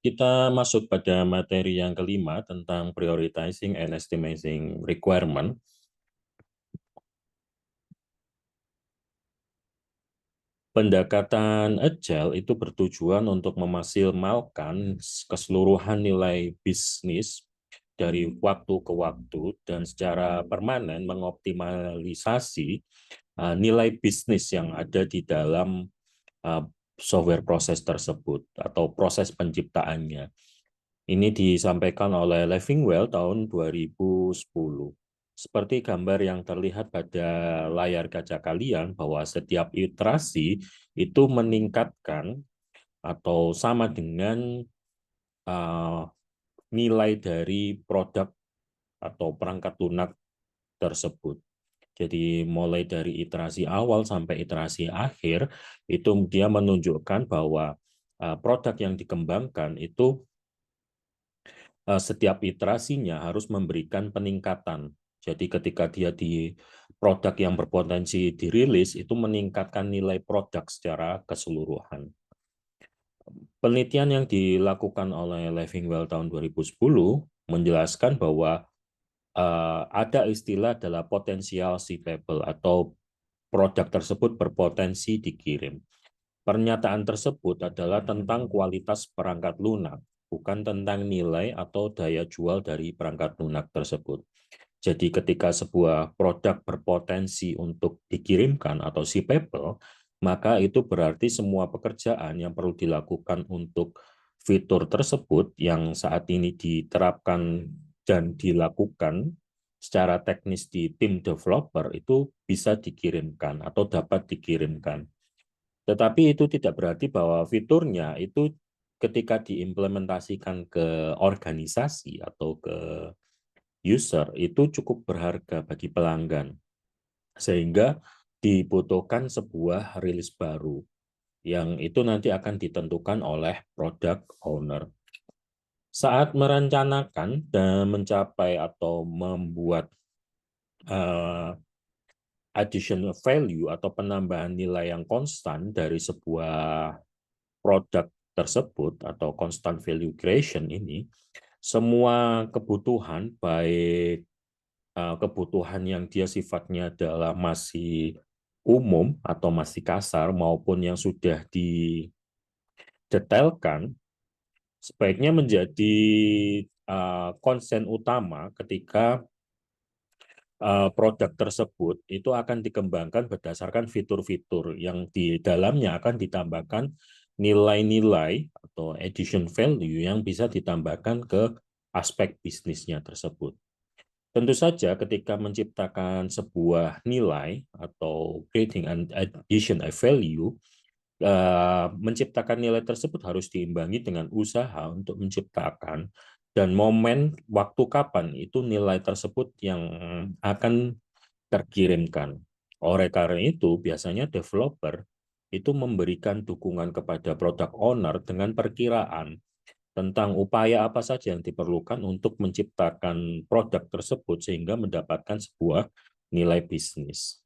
kita masuk pada materi yang kelima tentang prioritizing and estimating requirement. Pendekatan Agile itu bertujuan untuk memaksimalkan keseluruhan nilai bisnis dari waktu ke waktu dan secara permanen mengoptimalisasi nilai bisnis yang ada di dalam software proses tersebut atau proses penciptaannya. Ini disampaikan oleh Leffingwell tahun 2010. Seperti gambar yang terlihat pada layar kaca kalian bahwa setiap iterasi itu meningkatkan atau sama dengan nilai dari produk atau perangkat lunak tersebut. Jadi mulai dari iterasi awal sampai iterasi akhir itu dia menunjukkan bahwa produk yang dikembangkan itu setiap iterasinya harus memberikan peningkatan. Jadi ketika dia di produk yang berpotensi dirilis, itu meningkatkan nilai produk secara keseluruhan. Penelitian yang dilakukan oleh Leffingwell tahun 2010 menjelaskan bahwa ada istilah adalah potensial shippable atau produk tersebut berpotensi dikirim. Pernyataan tersebut adalah tentang kualitas perangkat lunak, bukan tentang nilai atau daya jual dari perangkat lunak tersebut. Jadi ketika sebuah produk berpotensi untuk dikirimkan atau shippable, maka itu berarti semua pekerjaan yang perlu dilakukan untuk fitur tersebut yang saat ini diterapkan dan dilakukan secara teknis di tim developer itu bisa dikirimkan atau dapat dikirimkan. Tetapi itu tidak berarti bahwa fiturnya itu ketika diimplementasikan ke organisasi atau ke user itu cukup berharga bagi pelanggan. Sehingga dibutuhkan sebuah rilis baru yang itu nanti akan ditentukan oleh product owner. Saat merencanakan dan mencapai atau membuat additional value atau penambahan nilai yang konstan dari sebuah produk tersebut atau constant value creation ini, semua kebutuhan, baik kebutuhan yang dia sifatnya adalah masih umum atau masih kasar maupun yang sudah didetailkan, sebaiknya menjadi konsen utama ketika produk tersebut itu akan dikembangkan berdasarkan fitur-fitur yang di dalamnya akan ditambahkan nilai-nilai atau addition value yang bisa ditambahkan ke aspek bisnisnya tersebut. Tentu saja ketika menciptakan sebuah nilai atau creating an addition a value, menciptakan nilai tersebut harus diimbangi dengan usaha untuk menciptakan dan momen waktu kapan itu nilai tersebut yang akan terkirimkan. Oleh karena itu, biasanya developer itu memberikan dukungan kepada product owner dengan perkiraan tentang upaya apa saja yang diperlukan untuk menciptakan produk tersebut sehingga mendapatkan sebuah nilai bisnis.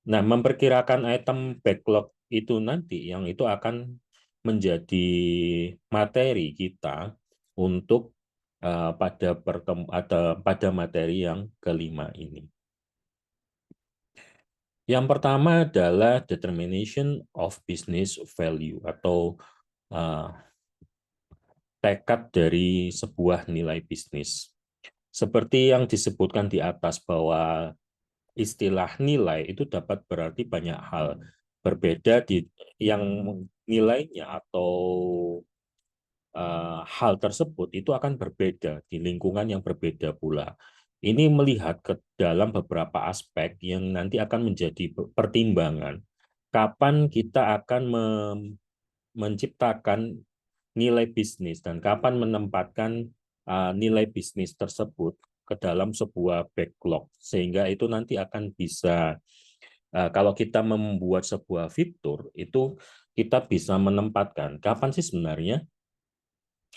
Nah, memperkirakan item backlog itu nanti yang itu akan menjadi materi kita untuk pada materi yang kelima ini. Yang pertama adalah determination of business value atau tekad dari sebuah nilai bisnis. Seperti yang disebutkan di atas bahwa istilah nilai itu dapat berarti banyak hal. Berbeda di yang nilainya atau hal tersebut itu akan berbeda di lingkungan yang berbeda pula. Ini melihat ke dalam beberapa aspek yang nanti akan menjadi pertimbangan. Kapan kita akan menciptakan nilai bisnis dan kapan menempatkan nilai bisnis tersebut ke dalam sebuah backlog sehingga itu nanti akan bisa kalau kita membuat sebuah fitur itu kita bisa menempatkan kapan sih sebenarnya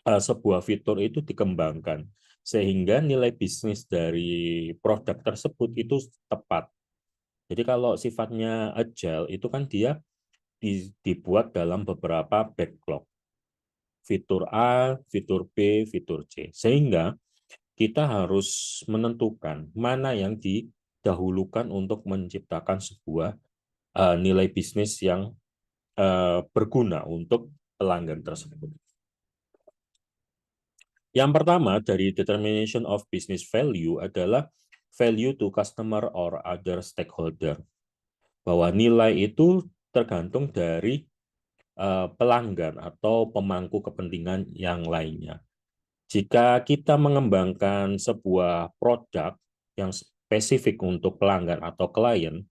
sebuah fitur itu dikembangkan sehingga nilai bisnis dari produk tersebut itu tepat. Jadi kalau sifatnya agile itu kan dia dibuat dalam beberapa backlog. fitur A, fitur B, fitur C. Sehingga kita harus menentukan mana yang didahulukan untuk menciptakan sebuah nilai bisnis yang berguna untuk pelanggan tersebut. Yang pertama dari determination of business value adalah value to customer or other stakeholder. Bahwa nilai itu tergantung dari pelanggan atau pemangku kepentingan yang lainnya. Jika kita mengembangkan sebuah produk yang spesifik untuk pelanggan atau klien,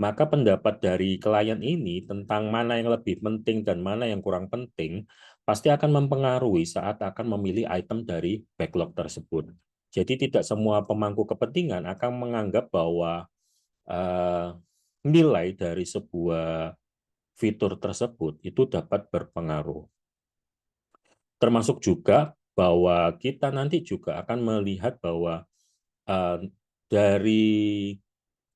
maka pendapat dari klien ini tentang mana yang lebih penting dan mana yang kurang penting pasti akan mempengaruhi saat akan memilih item dari backlog tersebut. Jadi tidak semua pemangku kepentingan akan menganggap bahwa nilai dari sebuah fitur tersebut itu dapat berpengaruh. Termasuk juga bahwa kita nanti juga akan melihat bahwa dari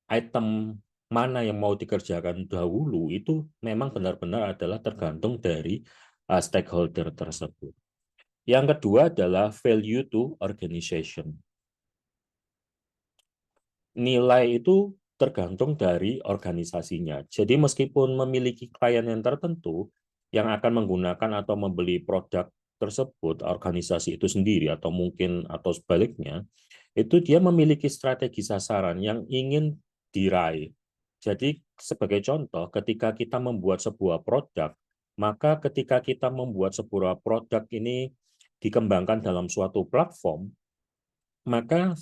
item mana yang mau dikerjakan dahulu itu memang benar-benar adalah tergantung dari stakeholder tersebut. Yang kedua adalah value to organization. Nilai itu tergantung dari organisasinya. Jadi meskipun memiliki klien yang tertentu yang akan menggunakan atau membeli produk tersebut, organisasi itu sendiri atau mungkin atau sebaliknya, itu dia memiliki strategi sasaran yang ingin diraih. Jadi sebagai contoh, ketika kita membuat sebuah produk, maka ketika kita membuat sebuah produk ini dikembangkan dalam suatu platform, maka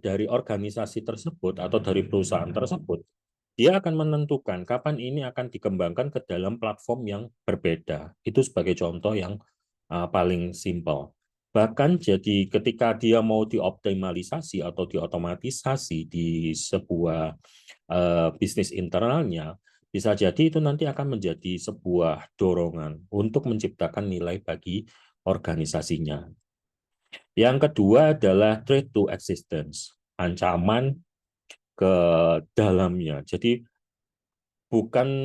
dari organisasi tersebut atau dari perusahaan tersebut, dia akan menentukan kapan ini akan dikembangkan ke dalam platform yang berbeda. Itu sebagai contoh yang paling simpel. Bahkan jadi ketika dia mau dioptimalisasi atau diotomatisasi di sebuah bisnis internalnya, bisa jadi itu nanti akan menjadi sebuah dorongan untuk menciptakan nilai bagi organisasinya. Yang kedua adalah threat to existence, ancaman ke dalamnya. Jadi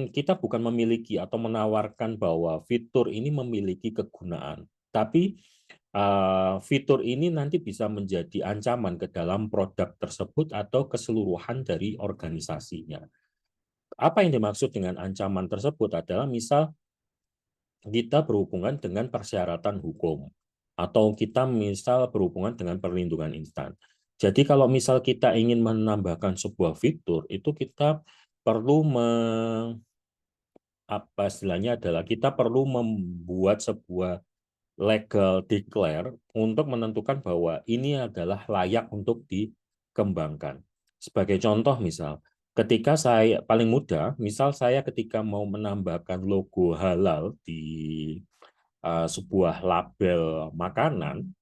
kita bukan memiliki atau menawarkan bahwa fitur ini memiliki kegunaan, tapi fitur ini nanti bisa menjadi ancaman ke dalam produk tersebut atau keseluruhan dari organisasinya. Apa yang dimaksud dengan ancaman tersebut adalah misal kita berhubungan dengan persyaratan hukum atau kita misal berhubungan dengan perlindungan instan. Jadi kalau misal kita ingin menambahkan sebuah fitur, itu kita perlu apa istilahnya adalah kita perlu membuat sebuah legal declare untuk menentukan bahwa ini adalah layak untuk dikembangkan. Sebagai contoh misal, ketika saya paling mudah, misal saya ketika mau menambahkan logo halal di sebuah label makanan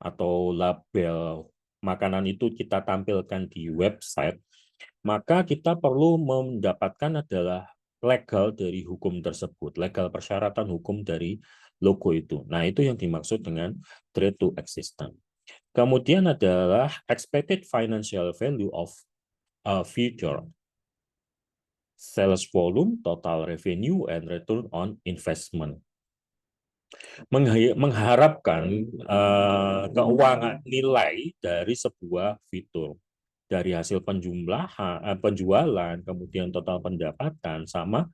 atau label makanan itu kita tampilkan di website, maka kita perlu mendapatkan adalah legal dari hukum tersebut, legal persyaratan hukum dari logo itu. Nah, itu yang dimaksud dengan trade to existence. Kemudian adalah expected financial value of a future, sales volume, total revenue, and return on investment. Mengharapkan keuangan nilai dari sebuah fitur dari hasil penjualan, kemudian total pendapatan, sama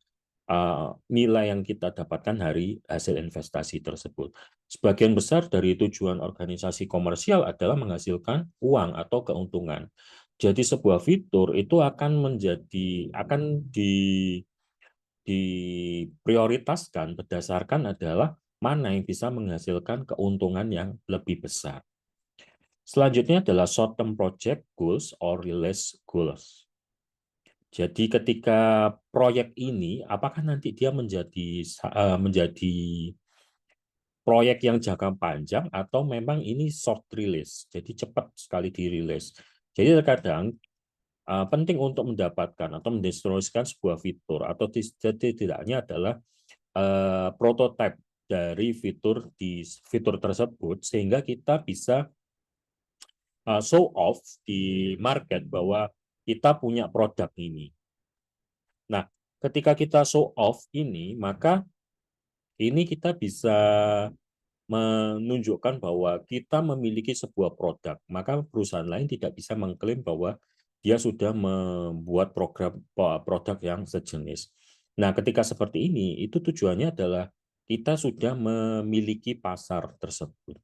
nilai yang kita dapatkan dari hasil investasi tersebut. Sebagian besar dari tujuan organisasi komersial adalah menghasilkan uang atau keuntungan. Jadi sebuah fitur itu akan diprioritaskan berdasarkan adalah mana yang bisa menghasilkan keuntungan yang lebih besar. Selanjutnya adalah short term project goals or release goals. Jadi ketika proyek ini apakah nanti dia menjadi proyek yang jangka panjang atau memang ini soft release, jadi cepat sekali dirilis. Jadi terkadang penting untuk mendapatkan atau mendistribusikan sebuah fitur atau tidaknya adalah prototipe dari fitur tersebut sehingga kita bisa show off di market bahwa kita punya produk ini. Nah, ketika kita show off ini, maka ini kita bisa menunjukkan bahwa kita memiliki sebuah produk, maka perusahaan lain tidak bisa mengklaim bahwa dia sudah membuat produk yang sejenis. Nah, ketika seperti ini, itu tujuannya adalah kita sudah memiliki pasar tersebut.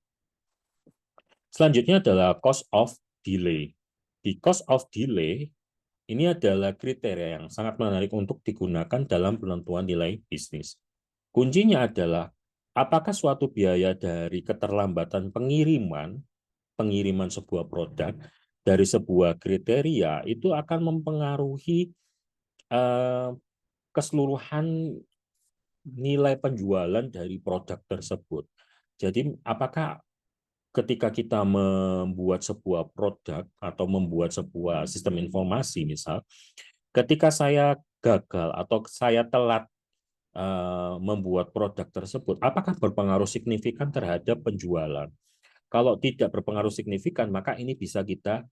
Selanjutnya adalah cost of delay. Di cost of delay, ini adalah kriteria yang sangat menarik untuk digunakan dalam penentuan nilai bisnis. Kuncinya adalah apakah suatu biaya dari keterlambatan pengiriman sebuah produk dari sebuah kriteria itu akan mempengaruhi keseluruhan nilai penjualan dari produk tersebut. Jadi apakah ketika kita membuat sebuah produk atau membuat sebuah sistem informasi misal, ketika saya gagal atau saya telat membuat produk tersebut, apakah berpengaruh signifikan terhadap penjualan? Kalau tidak berpengaruh signifikan, maka ini bisa kita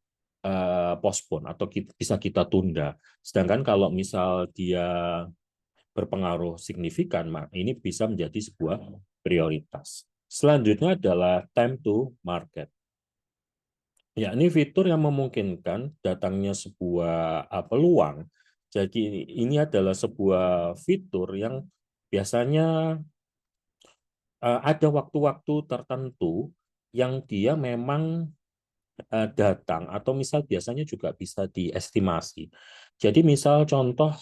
postpone atau bisa kita tunda. Sedangkan kalau misal dia berpengaruh signifikan, maka ini bisa menjadi sebuah prioritas. Selanjutnya adalah time to market. Ya, ini fitur yang memungkinkan datangnya sebuah peluang. Jadi ini adalah sebuah fitur yang biasanya ada waktu-waktu tertentu yang dia memang datang atau misal biasanya juga bisa diestimasi. Jadi misal contoh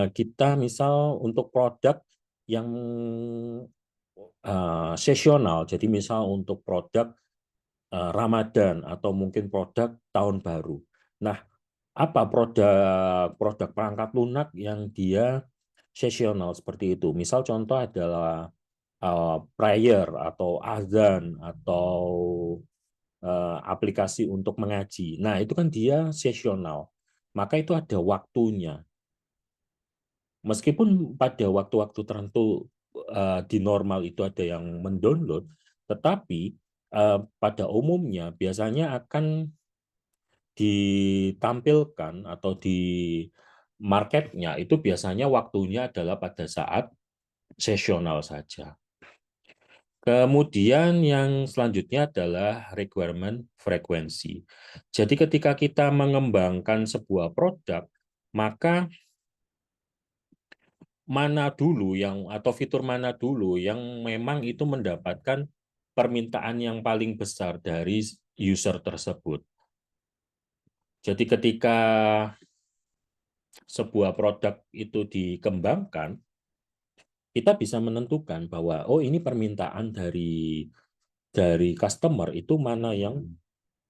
kita misal untuk produk yang seasonal, jadi misal untuk produk Ramadan atau mungkin produk tahun baru. Nah, apa produk perangkat lunak yang dia seasonal seperti itu? Misal contoh adalah prayer atau azan atau aplikasi untuk mengaji. Nah, itu kan dia seasonal. Maka itu ada waktunya. Meskipun pada waktu-waktu tertentu di normal itu ada yang mendownload, tetapi pada umumnya biasanya akan ditampilkan atau di marketnya itu biasanya waktunya adalah pada saat seasonal saja. Kemudian yang selanjutnya adalah requirement frekuensi. Jadi ketika kita mengembangkan sebuah produk, maka mana dulu yang atau fitur mana dulu yang memang itu mendapatkan permintaan yang paling besar dari user tersebut. Jadi ketika sebuah produk itu dikembangkan, kita bisa menentukan bahwa oh ini permintaan dari customer itu mana yang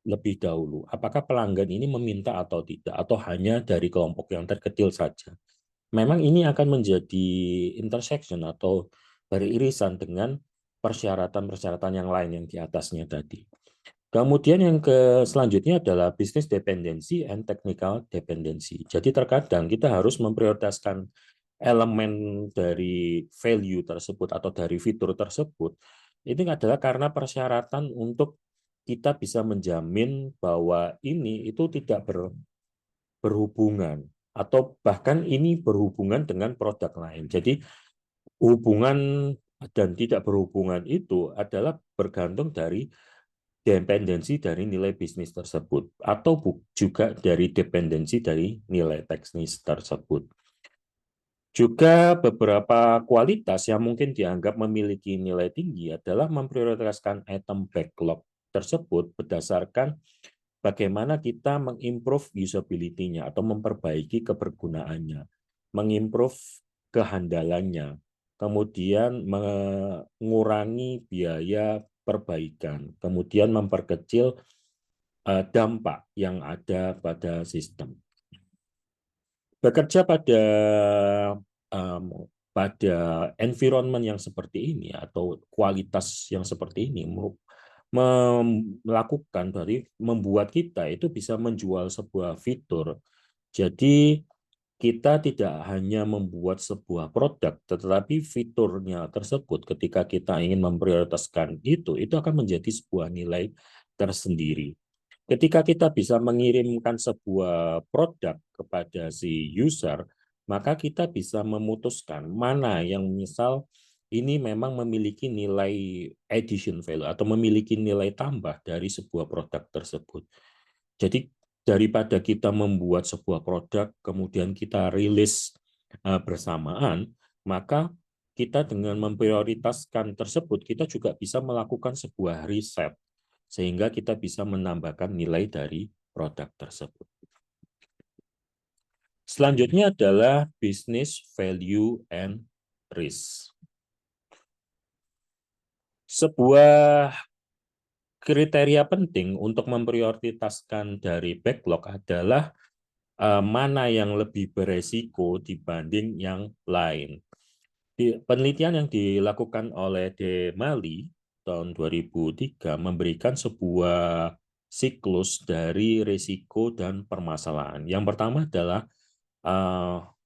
lebih dahulu. Apakah pelanggan ini meminta atau tidak, atau hanya dari kelompok yang terkecil saja. Memang ini akan menjadi intersection atau beririsan dengan persyaratan-persyaratan yang lain yang di atasnya tadi. Kemudian yang selanjutnya adalah business dependency and technical dependency. Jadi terkadang kita harus memprioritaskan elemen dari value tersebut atau dari fitur tersebut. Ini adalah karena persyaratan untuk kita bisa menjamin bahwa ini itu tidak berhubungan atau bahkan ini berhubungan dengan produk lain. Jadi hubungan dan tidak berhubungan itu adalah bergantung dari dependensi dari nilai bisnis tersebut atau juga dari dependensi dari nilai teknis tersebut. Juga beberapa kualitas yang mungkin dianggap memiliki nilai tinggi adalah memprioritaskan item backlog tersebut berdasarkan bagaimana kita mengimprove usability-nya atau memperbaiki kebergunaannya, mengimprove kehandalannya, kemudian mengurangi biaya perbaikan, kemudian memperkecil dampak yang ada pada sistem. Bekerja pada environment yang seperti ini atau kualitas yang seperti ini melakukan dari membuat kita itu bisa menjual sebuah fitur. Jadi kita tidak hanya membuat sebuah produk, tetapi fiturnya tersebut ketika kita ingin memprioritaskan itu akan menjadi sebuah nilai tersendiri. Ketika kita bisa mengirimkan sebuah produk kepada si user, maka kita bisa memutuskan mana yang misal ini memang memiliki nilai addition value atau memiliki nilai tambah dari sebuah produk tersebut. Jadi daripada kita membuat sebuah produk kemudian kita rilis bersamaan, maka kita dengan memprioritaskan tersebut kita juga bisa melakukan sebuah riset sehingga kita bisa menambahkan nilai dari produk tersebut. Selanjutnya adalah business value and risk. Sebuah kriteria penting untuk memprioritaskan dari backlog adalah mana yang lebih beresiko dibanding yang lain. Penelitian yang dilakukan oleh De Mali tahun 2003 memberikan sebuah siklus dari risiko dan permasalahan. Yang pertama adalah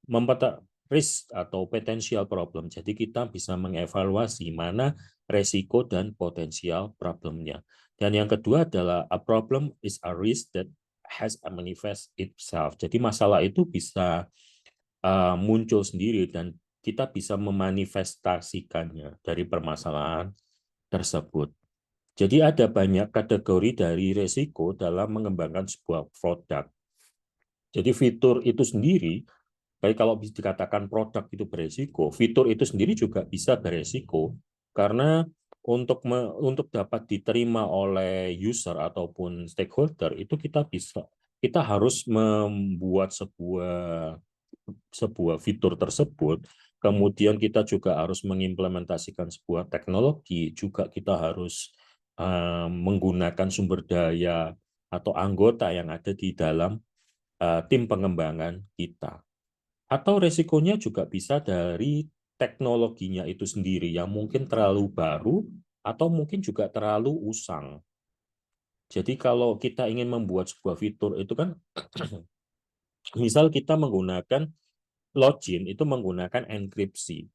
mempetak risk atau potential problem. Jadi kita bisa mengevaluasi mana resiko dan potensial problemnya. Dan yang kedua adalah a problem is a risk that has a manifest itself. Jadi masalah itu bisa muncul sendiri dan kita bisa memanifestasikannya dari permasalahan tersebut. Jadi ada banyak kategori dari resiko dalam mengembangkan sebuah produk. Jadi fitur itu sendiri, baik kalau dikatakan produk itu beresiko, fitur itu sendiri juga bisa beresiko karena untuk dapat diterima oleh user ataupun stakeholder itu kita harus membuat sebuah fitur tersebut, kemudian kita juga harus mengimplementasikan sebuah teknologi, juga kita harus menggunakan sumber daya atau anggota yang ada di dalam tim pengembangan kita. Atau resikonya juga bisa dari teknologinya itu sendiri yang mungkin terlalu baru atau mungkin juga terlalu usang. Jadi kalau kita ingin membuat sebuah fitur itu kan misal kita menggunakan login itu menggunakan enkripsi.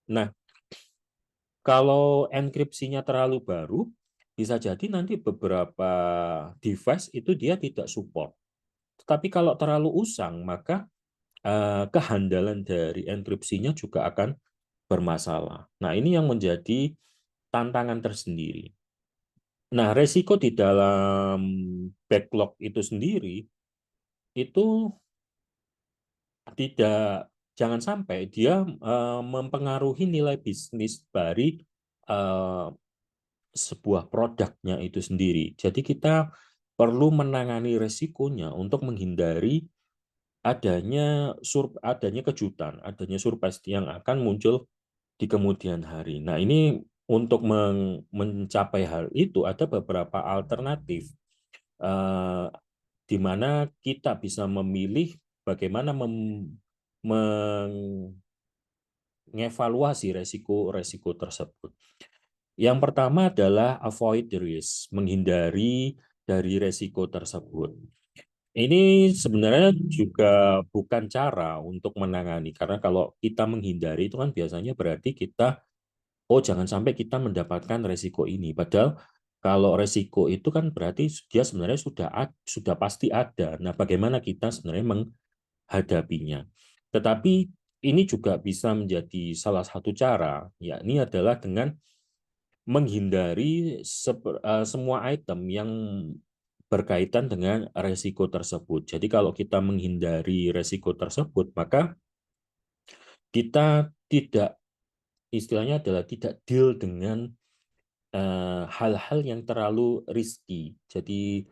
Nah, kalau enkripsinya terlalu baru, bisa jadi nanti beberapa device itu dia tidak support. Tetapi kalau terlalu usang, maka kehandalan dari enkripsinya juga akan bermasalah. Nah, ini yang menjadi tantangan tersendiri. Nah, resiko di dalam backlog itu sendiri itu tidak, jangan sampai dia mempengaruhi nilai bisnis dari uh, sebuah produknya itu sendiri. Jadi kita perlu menangani resikonya untuk menghindari adanya kejutan, adanya surprise yang akan muncul di kemudian hari. Nah, ini untuk mencapai hal itu ada beberapa alternatif eh, di mana kita bisa memilih bagaimana mengevaluasi resiko-resiko tersebut. Yang pertama adalah avoid the risk, menghindari dari resiko tersebut. Ini sebenarnya juga bukan cara untuk menangani, karena kalau kita menghindari itu kan biasanya berarti kita, oh jangan sampai kita mendapatkan resiko ini. Padahal kalau resiko itu kan berarti dia sebenarnya sudah pasti ada. Nah, bagaimana kita sebenarnya menghadapinya? Tetapi ini juga bisa menjadi salah satu cara, yakni adalah dengan menghindari semua item yang berkaitan dengan resiko tersebut. Jadi kalau kita menghindari resiko tersebut, maka kita tidak, istilahnya adalah tidak deal dengan hal-hal yang terlalu risky. Jadi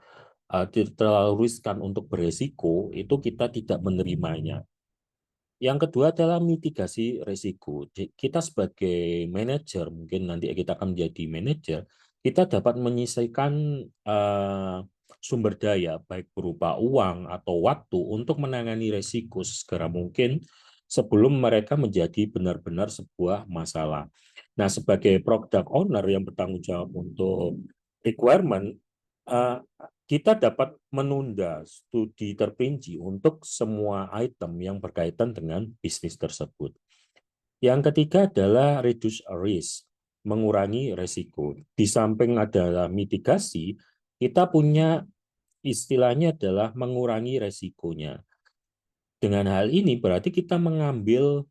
terlalu riskan untuk beresiko, itu kita tidak menerimanya. Yang kedua adalah mitigasi risiko. Kita sebagai manajer, mungkin nanti kita akan menjadi manajer, kita dapat menyisihkan sumber daya, baik berupa uang atau waktu, untuk menangani risiko segera mungkin sebelum mereka menjadi benar-benar sebuah masalah. Nah, sebagai product owner yang bertanggung jawab untuk requirement, eh, kita dapat menunda studi terperinci untuk semua item yang berkaitan dengan bisnis tersebut. Yang ketiga adalah reduce risk, mengurangi resiko. Di samping adalah mitigasi, kita punya istilahnya adalah mengurangi resikonya. Dengan hal ini berarti kita mengambil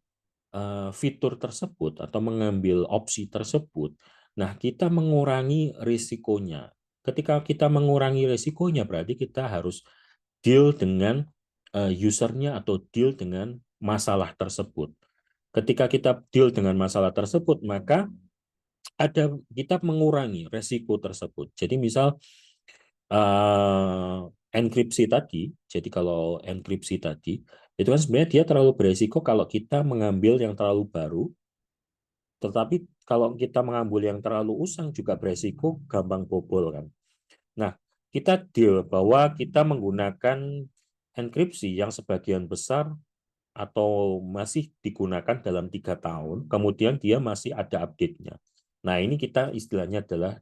fitur tersebut atau mengambil opsi tersebut. Nah, kita mengurangi risikonya. Ketika kita mengurangi risikonya, berarti kita harus deal dengan usernya atau deal dengan masalah tersebut. Ketika kita deal dengan masalah tersebut, maka kita mengurangi risiko tersebut. Jadi misal enkripsi tadi, jadi kalau enkripsi tadi, itu kan sebenarnya dia terlalu beresiko kalau kita mengambil yang terlalu baru, tetapi kalau kita mengambil yang terlalu usang juga beresiko gampang bobol kan. Nah, kita deal bahwa kita menggunakan enkripsi yang sebagian besar atau masih digunakan dalam 3 tahun, kemudian dia masih ada update-nya. Nah, ini kita istilahnya adalah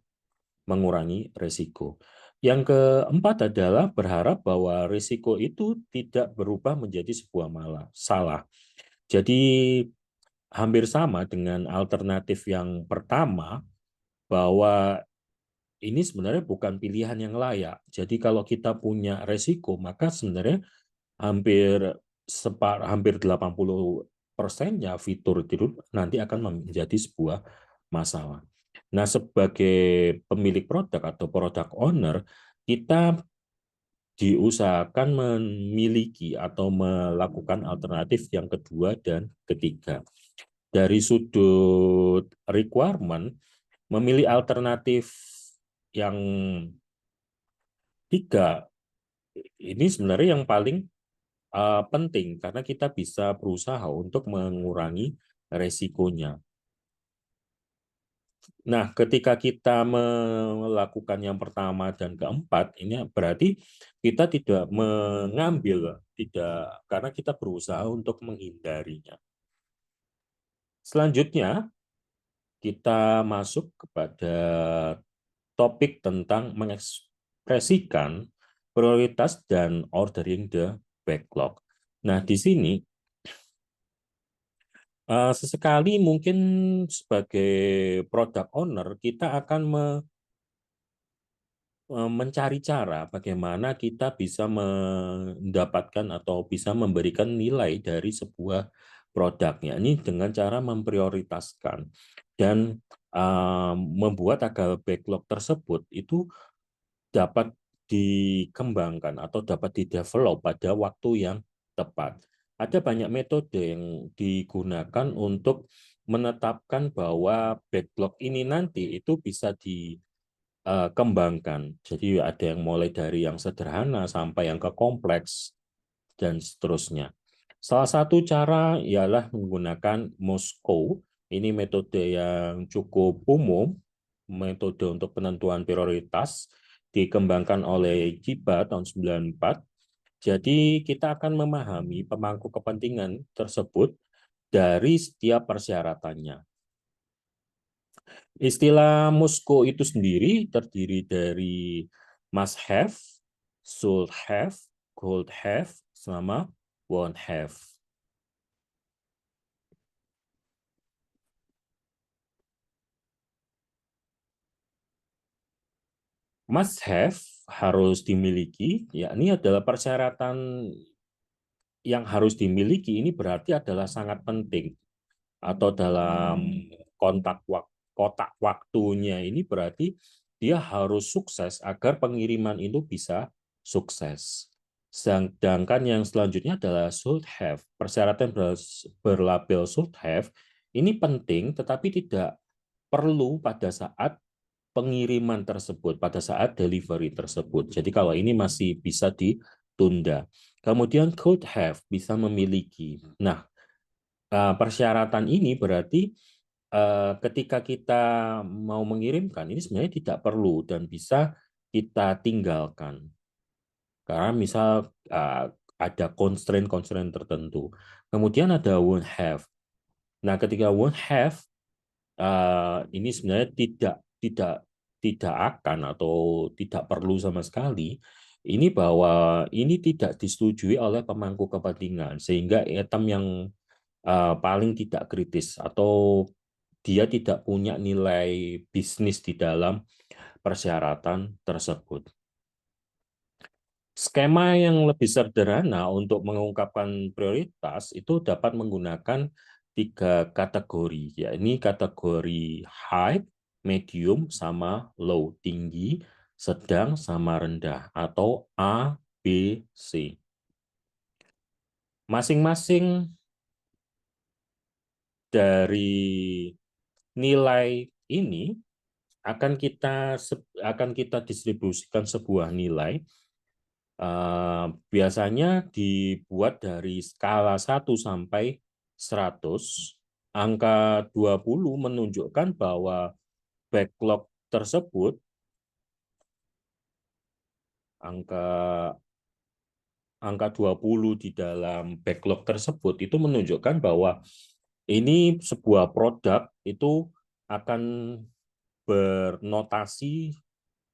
mengurangi risiko. Yang keempat adalah berharap bahwa risiko itu tidak berubah menjadi sebuah salah. Jadi hampir sama dengan alternatif yang pertama, bahwa ini sebenarnya bukan pilihan yang layak. Jadi kalau kita punya risiko, maka sebenarnya hampir hampir 80%-nya fitur itu nanti akan menjadi sebuah masalah. Nah, sebagai pemilik produk atau product owner, kita diusahakan memiliki atau melakukan alternatif yang kedua dan ketiga. Dari sudut requirement, memilih alternatif yang tiga ini sebenarnya yang paling penting karena kita bisa berusaha untuk mengurangi resikonya. Nah, ketika kita melakukan yang pertama dan keempat, ini berarti kita tidak mengambil, tidak karena kita berusaha untuk menghindarinya. Selanjutnya, kita masuk kepada topik tentang mengekspresikan prioritas dan ordering the backlog. Nah, di sini sesekali mungkin sebagai product owner kita akan mencari cara bagaimana kita bisa mendapatkan atau bisa memberikan nilai dari sebuah produknya ini dengan cara memprioritaskan dan membuat agar backlog tersebut itu dapat dikembangkan atau dapat didevelop pada waktu yang tepat. Ada banyak metode yang digunakan untuk menetapkan bahwa backlog ini nanti itu bisa dikembangkan. Jadi ada yang mulai dari yang sederhana sampai yang ke kompleks dan seterusnya. Salah satu cara ialah menggunakan Moskow. Ini metode yang cukup umum, metode untuk penentuan prioritas, dikembangkan oleh Jiba tahun 94. Jadi kita akan memahami pemangku kepentingan tersebut dari setiap persyaratannya. Istilah Moskow itu sendiri terdiri dari must have, should have, could have, sama won't have. Must have harus dimiliki, yakni adalah persyaratan yang harus dimiliki ini berarti adalah sangat penting atau dalam kotak waktunya ini berarti dia harus sukses agar pengiriman itu bisa sukses. Sedangkan yang selanjutnya adalah should have. Persyaratan berlabel should have ini penting tetapi tidak perlu pada saat pengiriman tersebut, pada saat delivery tersebut. Jadi kalau ini masih bisa ditunda. Kemudian could have, bisa memiliki. Nah, persyaratan ini berarti ketika kita mau mengirimkan, ini sebenarnya tidak perlu dan bisa kita tinggalkan. Karena misal ada constraint-constraint tertentu. Kemudian ada won't have. Nah, ketika won't have, ini sebenarnya tidak tidak akan atau tidak perlu sama sekali. Ini bahwa ini tidak disetujui oleh pemangku kepentingan sehingga item yang paling tidak kritis atau dia tidak punya nilai bisnis di dalam persyaratan tersebut. Skema yang lebih sederhana untuk mengungkapkan prioritas itu dapat menggunakan 3 kategori, yakni kategori high, medium, sama low, tinggi, sedang, sama rendah, atau A, B, C. Masing-masing dari nilai ini akan kita distribusikan sebuah nilai. Biasanya dibuat dari skala 1 sampai 100. Angka 20 menunjukkan bahwa backlog tersebut, angka angka 20 di dalam backlog tersebut itu menunjukkan bahwa ini sebuah produk itu akan bernotasi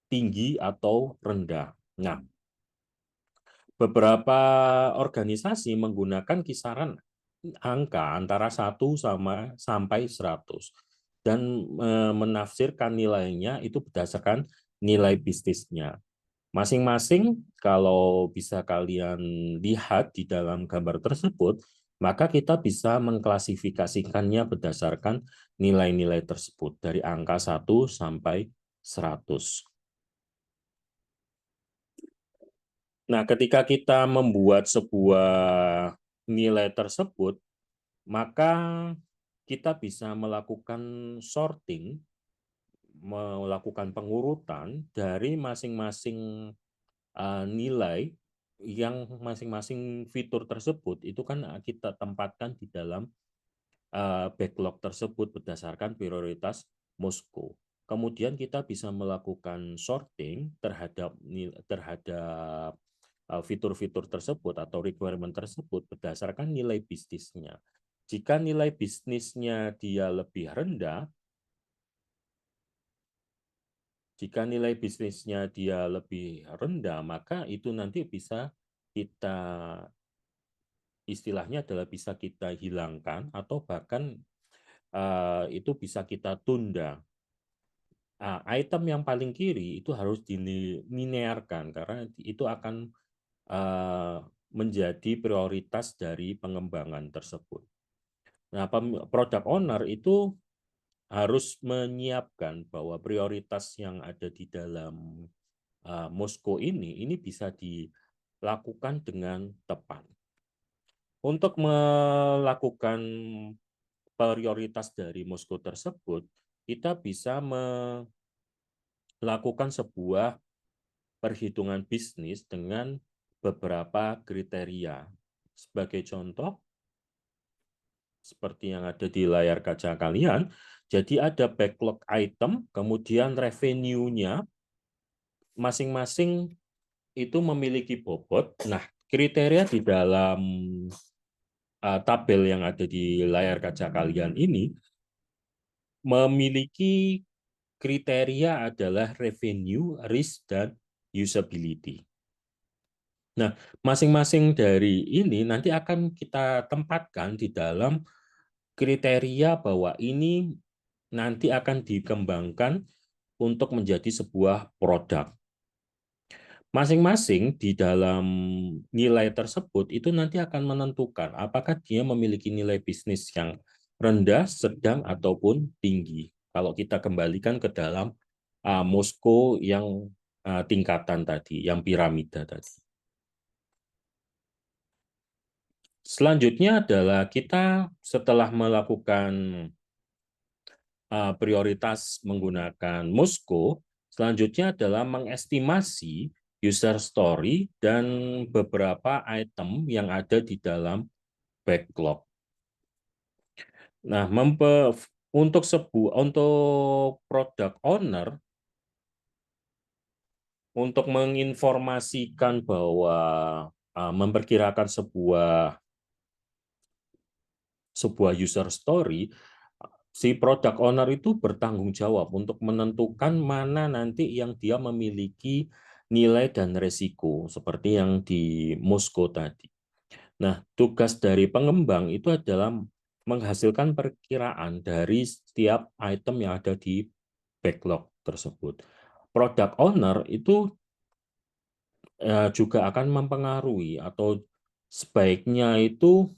tinggi atau rendah. Nah, beberapa organisasi menggunakan kisaran angka antara 1 sampai 100 dan menafsirkan nilainya itu berdasarkan nilai bisnisnya. Masing-masing kalau bisa kalian lihat di dalam gambar tersebut, maka kita bisa mengklasifikasikannya berdasarkan nilai-nilai tersebut dari angka 1 sampai 100. Nah, ketika kita membuat sebuah nilai tersebut, maka kita bisa melakukan sorting, melakukan pengurutan dari masing-masing nilai yang masing-masing fitur tersebut itu kan kita tempatkan di dalam backlog tersebut berdasarkan prioritas Moskow. Kemudian kita bisa melakukan sorting terhadap fitur-fitur tersebut atau requirement tersebut berdasarkan nilai bisnisnya. Jika nilai bisnisnya dia lebih rendah, maka itu nanti bisa kita istilahnya adalah bisa kita hilangkan atau bahkan itu bisa kita tunda. Item yang paling kiri itu harus dilinearkan karena itu akan menjadi prioritas dari pengembangan tersebut. Nah, product owner itu harus menyiapkan bahwa prioritas yang ada di dalam Moskow ini bisa dilakukan dengan tepat. Untuk melakukan prioritas dari Moskow tersebut, kita bisa melakukan sebuah perhitungan bisnis dengan beberapa kriteria. Sebagai contoh, seperti yang ada di layar kaca kalian, jadi ada backlog item, kemudian revenue-nya masing-masing itu memiliki bobot. Nah, kriteria di dalam tabel yang ada di layar kaca kalian ini memiliki kriteria adalah revenue, risk, dan usability. Nah, masing-masing dari ini nanti akan kita tempatkan di dalam kriteria bahwa ini nanti akan dikembangkan untuk menjadi sebuah produk. Masing-masing di dalam nilai tersebut itu nanti akan menentukan apakah dia memiliki nilai bisnis yang rendah, sedang, ataupun tinggi. Kalau kita kembalikan ke dalam Moskow yang tingkatan tadi, yang piramida tadi. Selanjutnya adalah kita setelah melakukan prioritas menggunakan Moskow, selanjutnya adalah mengestimasi user story dan beberapa item yang ada di dalam backlog. Nah, untuk product owner untuk menginformasikan bahwa memperkirakan sebuah user story, si product owner itu bertanggung jawab untuk menentukan mana nanti yang dia memiliki nilai dan resiko, seperti yang di Moskow tadi. Nah, tugas dari pengembang itu adalah menghasilkan perkiraan dari setiap item yang ada di backlog tersebut. Product owner itu juga akan mempengaruhi, atau sebaiknya itu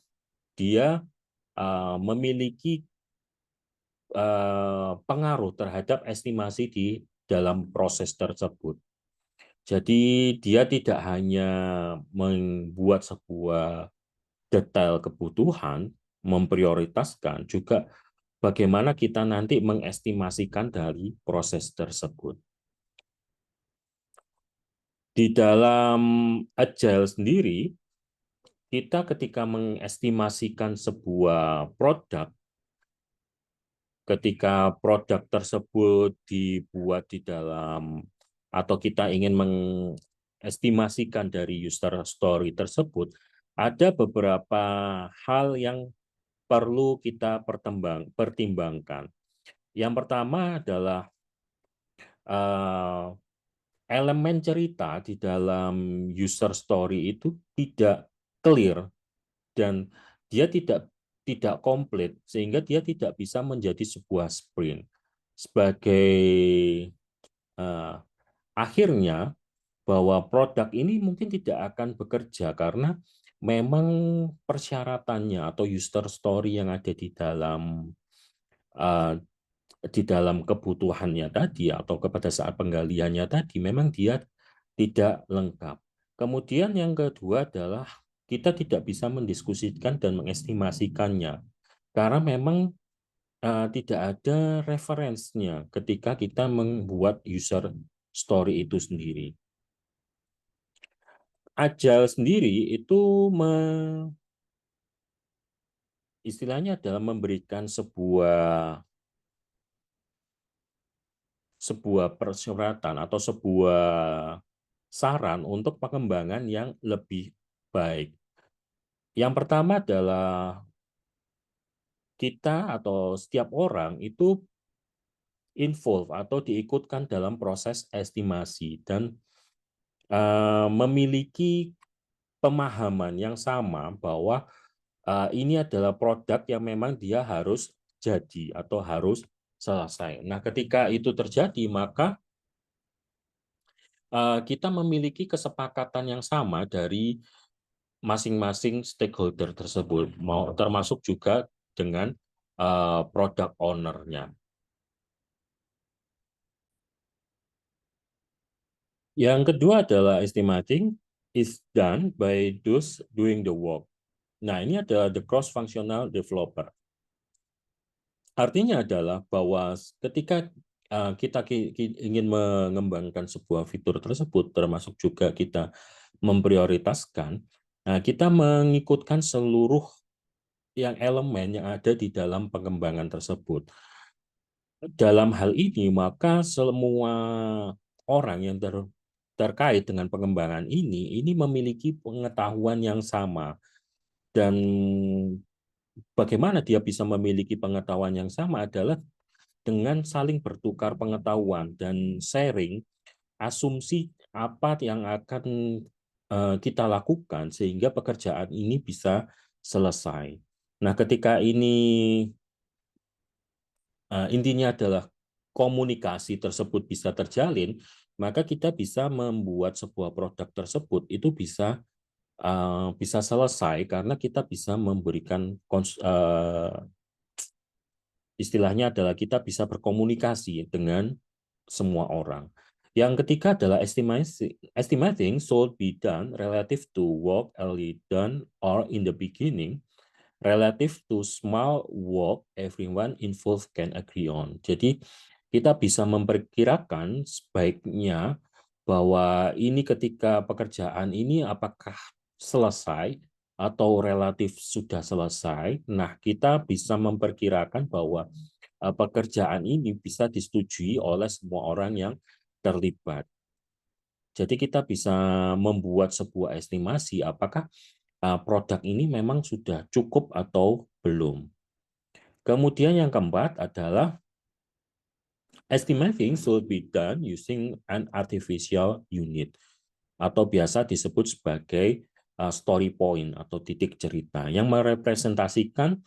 dia memiliki pengaruh terhadap estimasi di dalam proses tersebut. Jadi dia tidak hanya membuat sebuah detail kebutuhan, memprioritaskan, juga bagaimana kita nanti mengestimasikan dari proses tersebut. Di dalam Agile sendiri, kita ketika mengestimasikan sebuah produk, ketika produk tersebut dibuat di dalam, atau kita ingin mengestimasikan dari user story tersebut, ada beberapa hal yang perlu kita pertimbangkan. Yang pertama adalah elemen cerita di dalam user story itu tidak clear, dan dia tidak komplit, sehingga dia tidak bisa menjadi sebuah sprint. Sebagai akhirnya, bahwa produk ini mungkin tidak akan bekerja karena memang persyaratannya atau user story yang ada uh, di dalam kebutuhannya tadi, atau pada saat penggaliannya tadi, memang dia tidak lengkap. Kemudian yang kedua adalah kita tidak bisa mendiskusikan dan mengestimasikannya karena memang tidak ada referensinya ketika kita membuat user story itu sendiri. Agile sendiri itu istilahnya adalah memberikan sebuah persyaratan atau sebuah saran untuk pengembangan yang lebih baik. Yang pertama adalah kita atau setiap orang itu involve atau diikutkan dalam proses estimasi dan memiliki pemahaman yang sama bahwa ini adalah produk yang memang dia harus jadi atau harus selesai. Nah, ketika itu terjadi, maka kita memiliki kesepakatan yang sama dari masing-masing stakeholder tersebut, termasuk juga dengan product owner-nya. Yang kedua adalah estimating is done by those doing the work. Nah, ini adalah the cross-functional developer. Artinya adalah bahwa ketika kita ingin mengembangkan sebuah fitur tersebut, termasuk juga kita memprioritaskan, nah kita mengikutkan seluruh yang elemen yang ada di dalam pengembangan tersebut. Dalam hal ini, maka semua orang yang terkait dengan pengembangan ini memiliki pengetahuan yang sama. Dan bagaimana dia bisa memiliki pengetahuan yang sama adalah dengan saling bertukar pengetahuan dan sharing asumsi apa yang akan kita lakukan sehingga pekerjaan ini bisa selesai. Nah, ketika ini intinya adalah komunikasi tersebut bisa terjalin, maka kita bisa membuat sebuah produk tersebut itu bisa selesai karena kita bisa memberikan istilahnya adalah kita bisa berkomunikasi dengan semua orang. Yang ketiga adalah estimating should be done relative to work early done or in the beginning, relative to small work everyone involved can agree on. Jadi kita bisa memperkirakan sebaiknya bahwa ini ketika pekerjaan ini apakah selesai atau relatif sudah selesai. Nah, kita bisa memperkirakan bahwa pekerjaan ini bisa disetujui oleh semua orang yang terlibat. Jadi kita bisa membuat sebuah estimasi apakah produk ini memang sudah cukup atau belum. Kemudian yang keempat adalah estimating should be done using an artificial unit atau biasa disebut sebagai story point atau titik cerita yang merepresentasikan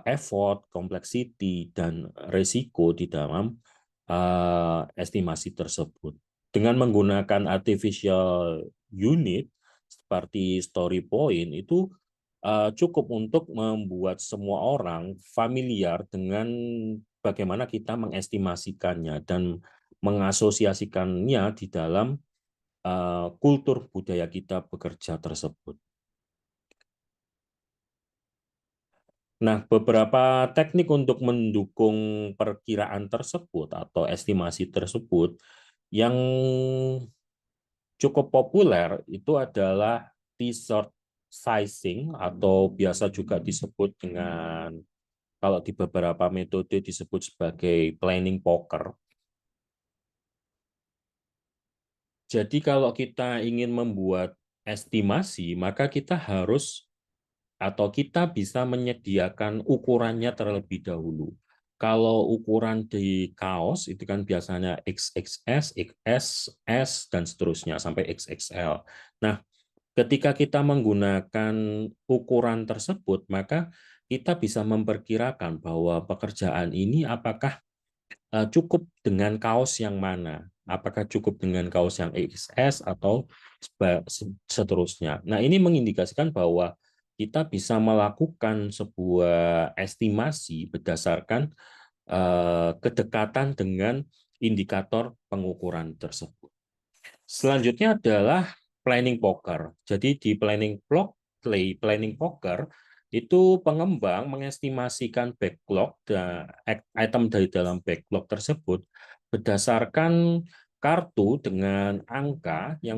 effort, complexity, dan resiko di dalam estimasi tersebut. Dengan menggunakan artificial unit seperti story point itu cukup untuk membuat semua orang familiar dengan bagaimana kita mengestimasikannya dan mengasosiasikannya di dalam kultur budaya kita bekerja tersebut. Nah, beberapa teknik untuk mendukung perkiraan tersebut atau estimasi tersebut yang cukup populer itu adalah T-shirt sizing atau biasa juga disebut dengan kalau di beberapa metode disebut sebagai planning poker. Jadi kalau kita ingin membuat estimasi, maka kita harus atau kita bisa menyediakan ukurannya terlebih dahulu. Kalau ukuran di kaos itu kan biasanya XXS, XS, S, dan seterusnya sampai XXL. Nah, ketika kita menggunakan ukuran tersebut, maka kita bisa memperkirakan bahwa pekerjaan ini apakah cukup dengan kaos yang mana? Apakah cukup dengan kaos yang XS atau seterusnya? Nah, ini mengindikasikan bahwa kita bisa melakukan sebuah estimasi berdasarkan kedekatan dengan indikator pengukuran tersebut. Selanjutnya adalah planning poker. Jadi di planning poker itu pengembang mengestimasikan backlog dan item dari dalam backlog tersebut berdasarkan kartu dengan angka yang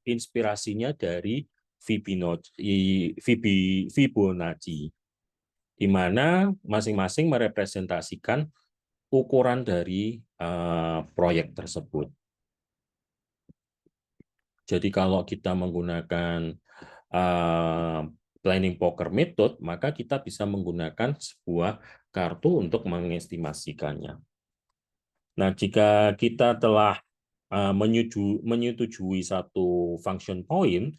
inspirasinya dari Fibonacci, di mana masing-masing merepresentasikan ukuran dari proyek tersebut. Jadi kalau kita menggunakan planning poker method, maka kita bisa menggunakan sebuah kartu untuk mengestimasikannya. Nah, jika kita telah menyetujui satu function point,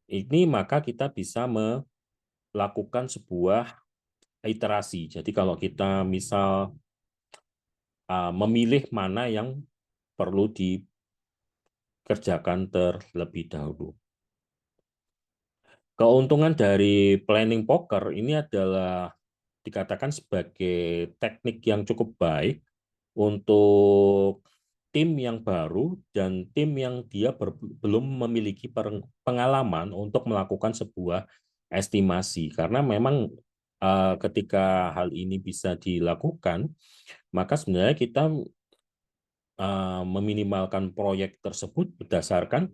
ini maka kita bisa melakukan sebuah iterasi. Jadi kalau kita misal memilih mana yang perlu dikerjakan terlebih dahulu. Keuntungan dari planning poker ini adalah dikatakan sebagai teknik yang cukup baik untuk tim yang baru dan tim yang dia belum memiliki pengalaman untuk melakukan sebuah estimasi. Karena memang ketika hal ini bisa dilakukan, maka sebenarnya kita meminimalkan proyek tersebut berdasarkan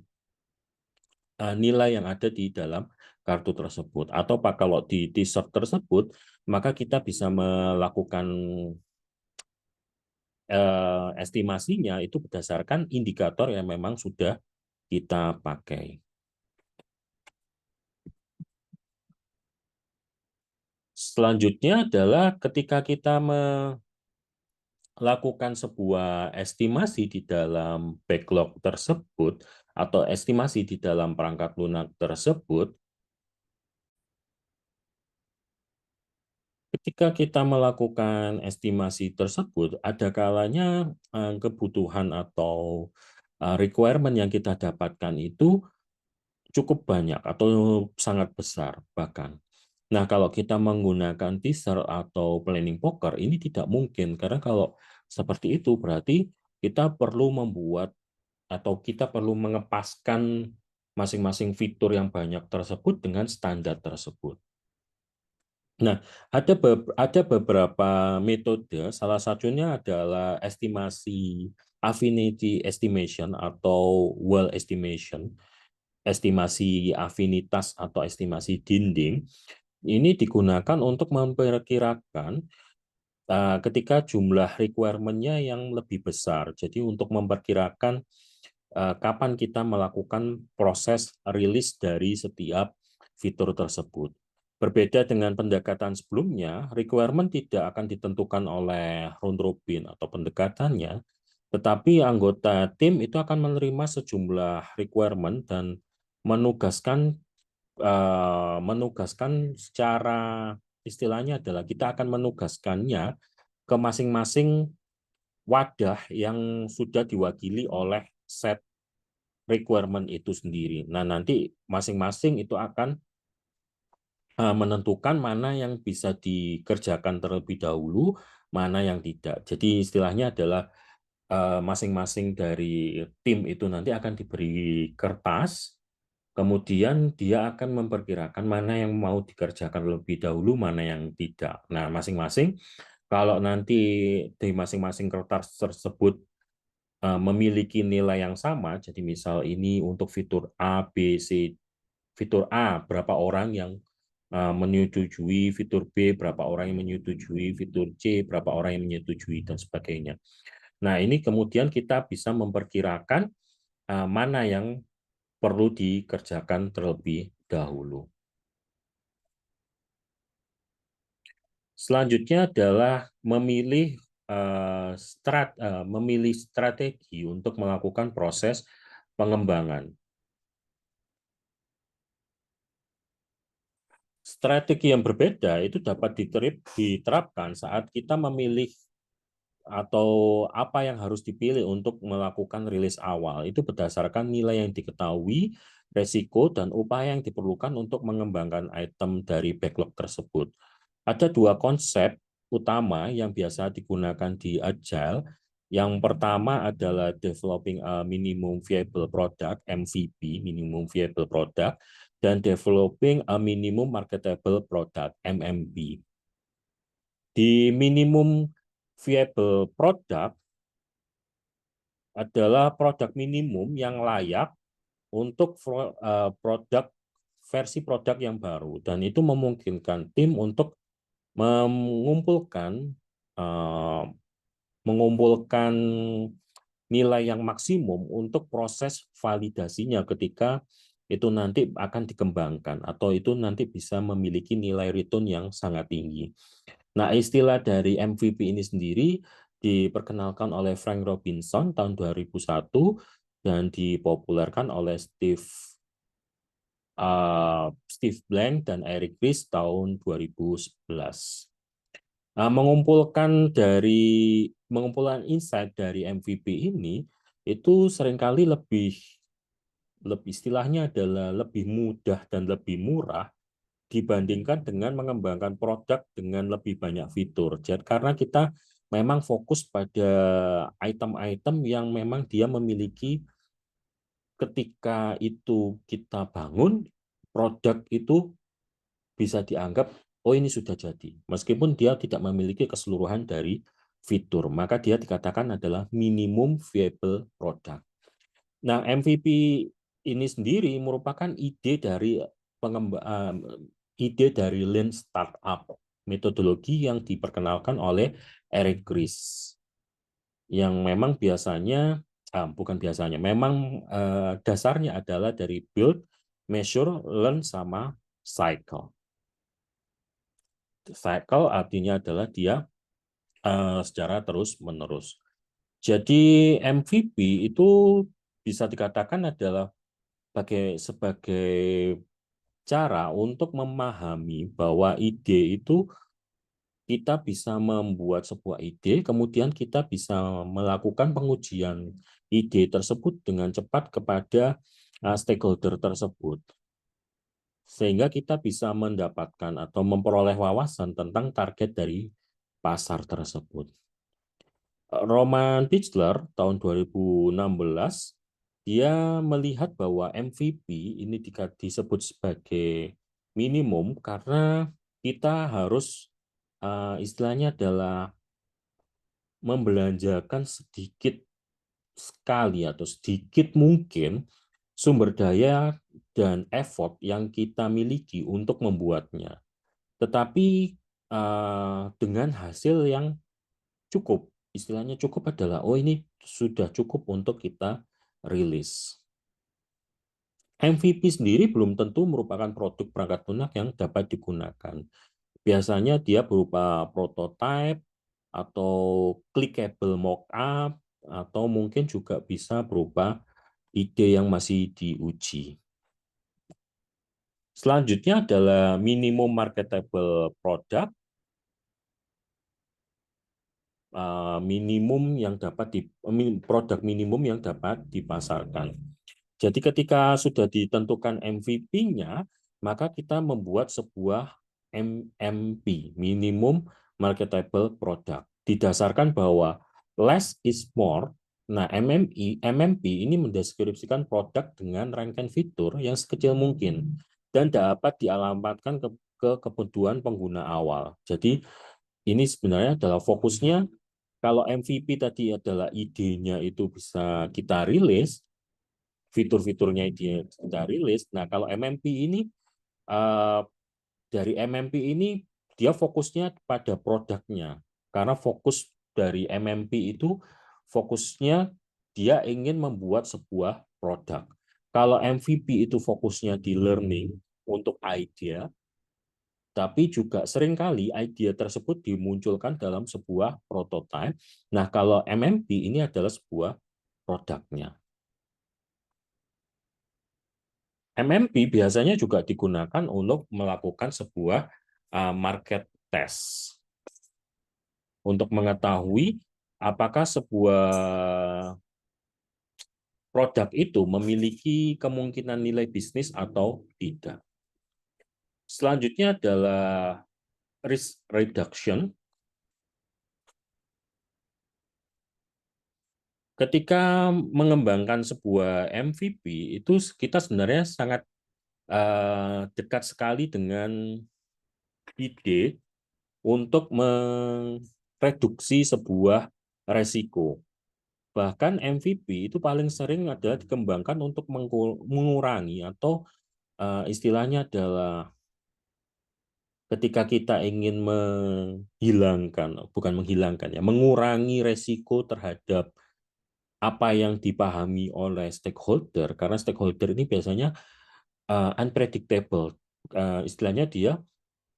nilai yang ada di dalam kartu tersebut. Atau kalau di t-shirt tersebut, maka kita bisa melakukan estimasinya itu berdasarkan indikator yang memang sudah kita pakai. Selanjutnya adalah ketika kita melakukan sebuah estimasi di dalam backlog tersebut atau estimasi di dalam perangkat lunak tersebut, ketika kita melakukan estimasi tersebut, ada kalanya kebutuhan atau requirement yang kita dapatkan itu cukup banyak atau sangat besar bahkan. Nah, kalau kita menggunakan teaser atau planning poker, ini tidak mungkin. Karena kalau seperti itu, berarti kita perlu membuat atau kita perlu mengepaskan masing-masing fitur yang banyak tersebut dengan standar tersebut. Nah, ada beberapa metode, salah satunya adalah estimasi affinity estimation atau wall estimation, estimasi afinitas atau estimasi dinding. Ini digunakan untuk memperkirakan ketika jumlah requirement-nya yang lebih besar. Jadi untuk memperkirakan kapan kita melakukan proses rilis dari setiap fitur tersebut. Berbeda dengan pendekatan sebelumnya, requirement tidak akan ditentukan oleh round robin atau pendekatannya, tetapi anggota tim itu akan menerima sejumlah requirement dan menugaskan secara istilahnya adalah kita akan menugaskannya ke masing-masing wadah yang sudah diwakili oleh set requirement itu sendiri. Nah, nanti masing-masing itu akan menentukan mana yang bisa dikerjakan terlebih dahulu, mana yang tidak. Jadi istilahnya adalah masing-masing dari tim itu nanti akan diberi kertas, kemudian dia akan memperkirakan mana yang mau dikerjakan lebih dahulu, mana yang tidak. Nah, masing-masing kalau nanti di masing-masing kertas tersebut memiliki nilai yang sama, jadi misal ini untuk fitur A, B, C, fitur A berapa orang yang menyetujui, fitur B berapa orang yang menyetujui, fitur C berapa orang yang menyetujui, dan sebagainya. Nah, ini kemudian kita bisa memperkirakan mana yang perlu dikerjakan terlebih dahulu. Selanjutnya adalah memilih strategi untuk melakukan proses pengembangan. Strategi yang berbeda itu dapat diterapkan saat kita memilih atau apa yang harus dipilih untuk melakukan rilis awal. Itu berdasarkan nilai yang diketahui, resiko, dan upaya yang diperlukan untuk mengembangkan item dari backlog tersebut. Ada dua konsep utama yang biasa digunakan di Agile. Yang pertama adalah developing a minimum viable product, MVP, minimum viable product, dan developing a minimum marketable product, MMP. Di minimum viable product adalah produk minimum yang layak untuk versi produk yang baru, dan itu memungkinkan tim untuk mengumpulkan uh, mengumpulkan nilai yang maksimum untuk proses validasinya ketika itu nanti akan dikembangkan atau itu nanti bisa memiliki nilai return yang sangat tinggi. Nah, istilah dari MVP ini sendiri diperkenalkan oleh Frank Robinson tahun 2001 dan dipopulerkan oleh Steve Blank dan Eric Ries tahun 2011. Mengumpulkan insight dari MVP ini itu seringkali lebih istilahnya adalah lebih mudah dan lebih murah dibandingkan dengan mengembangkan produk dengan lebih banyak fitur. Jadi karena kita memang fokus pada item-item yang memang dia memiliki ketika itu kita bangun produk itu bisa dianggap oh ini sudah jadi. Meskipun dia tidak memiliki keseluruhan dari fitur, maka dia dikatakan adalah minimum viable product. Nah, MVP ini sendiri merupakan ide dari Lean Startup, metodologi yang diperkenalkan oleh Eric Ries, yang memang bukan biasanya, memang dasarnya adalah dari build, measure, learn, sama cycle. Cycle artinya adalah dia secara terus-menerus. Jadi MVP itu bisa dikatakan adalah sebagai cara untuk memahami bahwa ide itu kita bisa membuat sebuah ide, kemudian kita bisa melakukan pengujian ide tersebut dengan cepat kepada stakeholder tersebut. Sehingga kita bisa mendapatkan atau memperoleh wawasan tentang target dari pasar tersebut. Roman Pichler tahun 2016 dia melihat bahwa MVP ini disebut sebagai minimum karena kita harus istilahnya adalah membelanjakan sedikit sekali atau sedikit mungkin sumber daya dan effort yang kita miliki untuk membuatnya. Tetapi dengan hasil yang cukup, istilahnya cukup adalah, oh ini sudah cukup untuk kita rilis. MVP sendiri belum tentu merupakan produk perangkat lunak yang dapat digunakan. Biasanya dia berupa prototype atau clickable mockup, atau mungkin juga bisa berupa ide yang masih diuji. Selanjutnya adalah minimum marketable product, produk minimum yang dapat dipasarkan. Jadi ketika sudah ditentukan MVP-nya, maka kita membuat sebuah MMP, Minimum Marketable Product. Didasarkan bahwa less is more. Nah, MMP ini mendeskripsikan produk dengan rangkaian fitur yang sekecil mungkin dan dapat dialamatkan ke kebutuhan pengguna awal. Jadi ini sebenarnya adalah fokusnya. Kalau MVP tadi adalah idenya itu bisa kita rilis, fitur-fiturnya kita rilis. Nah, kalau MMP ini eh, dari MMP ini dia fokusnya pada produknya. Karena fokus dari MMP itu fokusnya dia ingin membuat sebuah produk. Kalau MVP itu fokusnya di learning untuk idea, tapi juga seringkali idea tersebut dimunculkan dalam sebuah prototype. Nah, kalau MMP ini adalah sebuah produknya. MMP biasanya juga digunakan untuk melakukan sebuah market test untuk mengetahui apakah sebuah produk itu memiliki kemungkinan nilai bisnis atau tidak. Selanjutnya adalah risk reduction. Ketika mengembangkan sebuah MVP, itu kita sebenarnya sangat dekat sekali dengan ide untuk mereduksi sebuah resiko. Bahkan MVP itu paling sering adalah dikembangkan untuk mengurangi atau istilahnya adalah ketika kita ingin menghilangkan, bukan menghilangkan ya, mengurangi resiko terhadap apa yang dipahami oleh stakeholder, karena stakeholder ini biasanya unpredictable. Istilahnya dia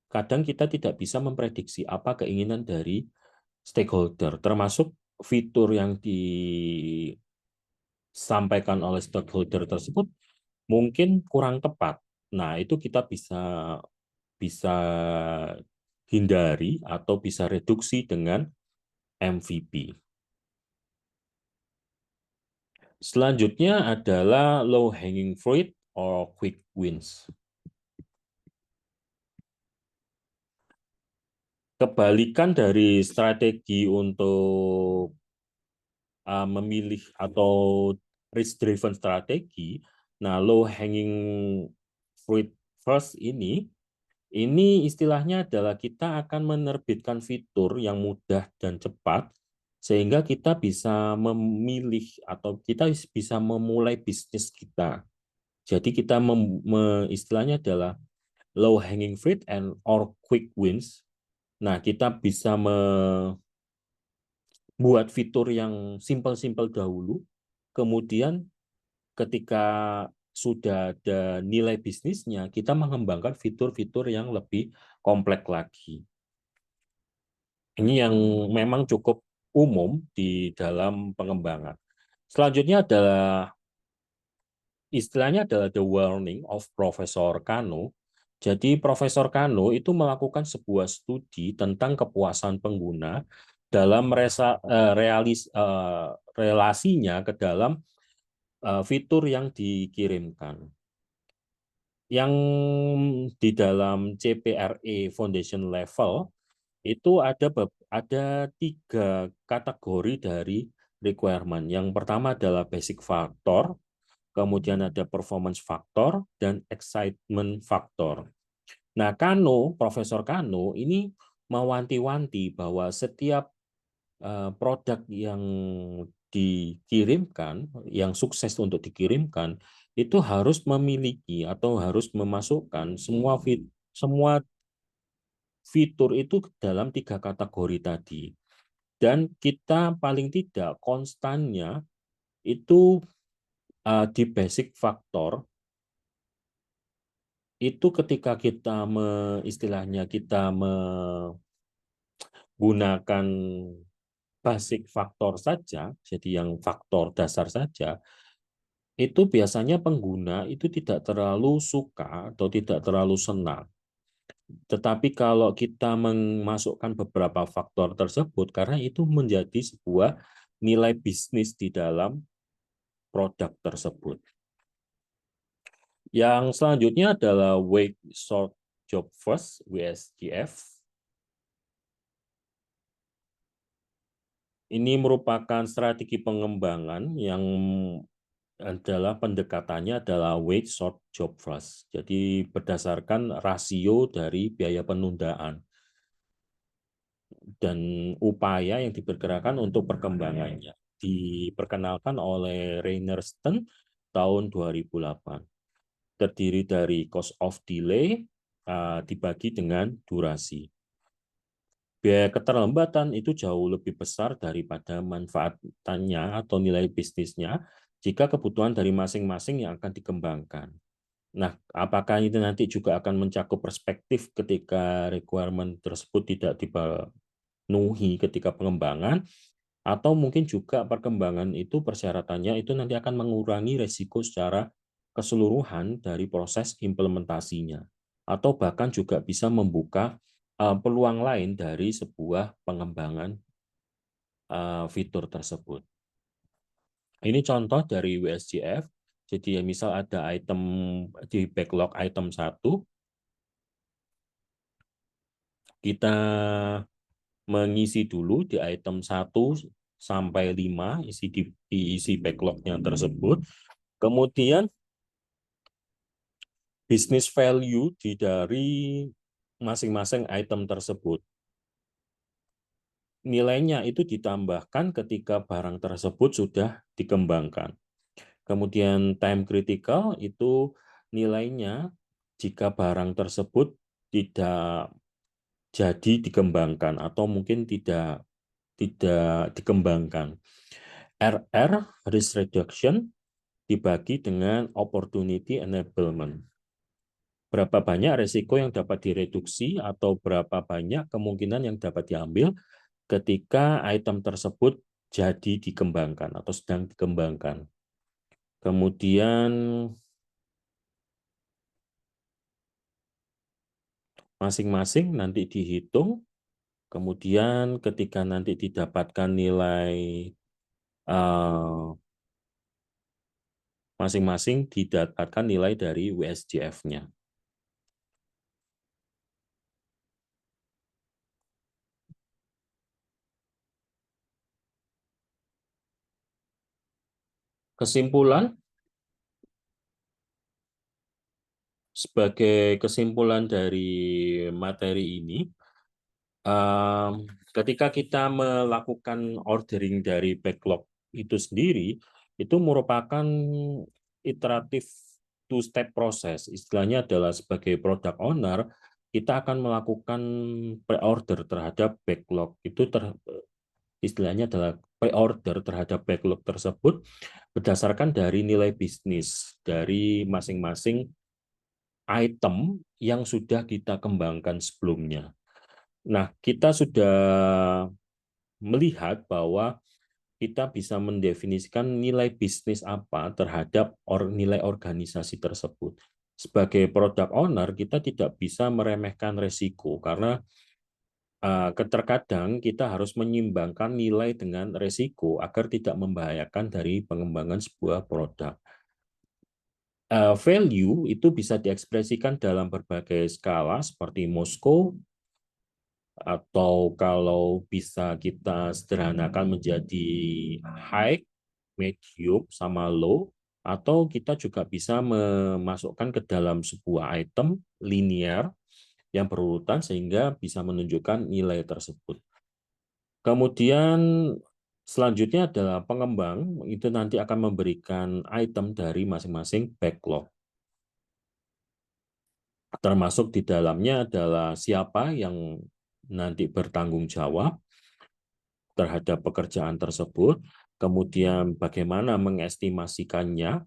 kadang kita tidak bisa memprediksi apa keinginan dari stakeholder, termasuk fitur yang disampaikan oleh stakeholder tersebut mungkin kurang tepat. Nah, itu kita bisa bisa hindari atau bisa reduksi dengan MVP. Selanjutnya adalah low hanging fruit or quick wins. Kebalikan dari strategi untuk memilih atau risk driven strategi. Nah, low hanging fruit first ini istilahnya adalah kita akan menerbitkan fitur yang mudah dan cepat sehingga kita bisa memilih atau kita bisa memulai bisnis kita. Jadi kita istilahnya adalah low hanging fruit and or quick wins. Nah, kita bisa membuat fitur yang simple-simple dahulu, kemudian ketika sudah ada nilai bisnisnya, kita mengembangkan fitur-fitur yang lebih kompleks lagi. Ini yang memang cukup umum di dalam pengembangan. Selanjutnya adalah istilahnya adalah the warning of Profesor Kano. Jadi Profesor Kano itu melakukan sebuah studi tentang kepuasan pengguna dalam relasinya ke dalam fitur yang dikirimkan. Yang di dalam CPRE Foundation level itu ada 3 kategori dari requirement. Yang pertama adalah basic factor, kemudian ada performance factor, dan excitement factor. Nah, Profesor Kano ini mewanti-wanti bahwa setiap produk yang dikirimkan, yang sukses untuk dikirimkan, itu harus memiliki atau harus memasukkan semua fitur itu dalam 3 kategori tadi. Dan kita paling tidak konstannya itu di basic factor itu ketika kita istilahnya kita menggunakan basic factor saja, jadi yang faktor dasar saja, itu biasanya pengguna itu tidak terlalu suka atau tidak terlalu senang. Tetapi kalau kita memasukkan beberapa faktor tersebut, karena itu menjadi sebuah nilai bisnis di dalam produk tersebut. Yang selanjutnya adalah Weight Short Job First, WSJF. Ini merupakan strategi pengembangan yang adalah pendekatannya adalah weight short job first. Jadi berdasarkan rasio dari biaya penundaan dan upaya yang diperkirakan untuk perkembangannya. Diperkenalkan oleh Rainer Stern tahun 2008. Terdiri dari cost of delay dibagi dengan durasi. Biaya keterlambatan itu jauh lebih besar daripada manfaatnya atau nilai bisnisnya jika kebutuhan dari masing-masing yang akan dikembangkan. Nah, apakah itu nanti juga akan mencakup perspektif ketika requirement tersebut tidak dipenuhi ketika pengembangan, atau mungkin juga perkembangan itu persyaratannya itu nanti akan mengurangi resiko secara keseluruhan dari proses implementasinya, atau bahkan juga bisa membuka peluang lain dari sebuah pengembangan fitur tersebut. Ini contoh dari WSJF. Jadi misal ada item di backlog item 1, kita mengisi dulu di item 1 sampai 5 diisi backlognya tersebut. Kemudian business value dari masing-masing item tersebut. Nilainya itu ditambahkan ketika barang tersebut sudah dikembangkan. Kemudian time critical itu nilainya jika barang tersebut tidak jadi dikembangkan atau mungkin tidak dikembangkan. RR, risk reduction, dibagi dengan opportunity enablement. Berapa banyak risiko yang dapat direduksi atau berapa banyak kemungkinan yang dapat diambil ketika item tersebut jadi dikembangkan atau sedang dikembangkan. Kemudian masing-masing nanti dihitung, kemudian ketika nanti didapatkan nilai masing-masing didapatkan nilai dari WSJF-nya. Kesimpulan, sebagai kesimpulan dari materi ini, ketika kita melakukan ordering dari backlog itu sendiri, itu merupakan iteratif two-step proses. Istilahnya adalah sebagai product owner, kita akan melakukan pre-order terhadap backlog. Istilahnya adalah pre-order terhadap backlog tersebut berdasarkan dari nilai bisnis dari masing-masing item yang sudah kita kembangkan sebelumnya. Nah, kita sudah melihat bahwa kita bisa mendefinisikan nilai bisnis apa terhadap nilai organisasi tersebut. Sebagai product owner, kita tidak bisa meremehkan resiko karena terkadang kita harus menyimbangkan nilai dengan resiko agar tidak membahayakan dari pengembangan sebuah produk. Value itu bisa diekspresikan dalam berbagai skala seperti Moskow, atau kalau bisa kita sederhanakan menjadi high, medium, sama low, atau kita juga bisa memasukkan ke dalam sebuah item linear yang berurutan sehingga bisa menunjukkan nilai tersebut. Kemudian selanjutnya adalah pengembang, itu nanti akan memberikan item dari masing-masing backlog. Termasuk di dalamnya adalah siapa yang nanti bertanggung jawab terhadap pekerjaan tersebut, kemudian bagaimana mengestimasikannya.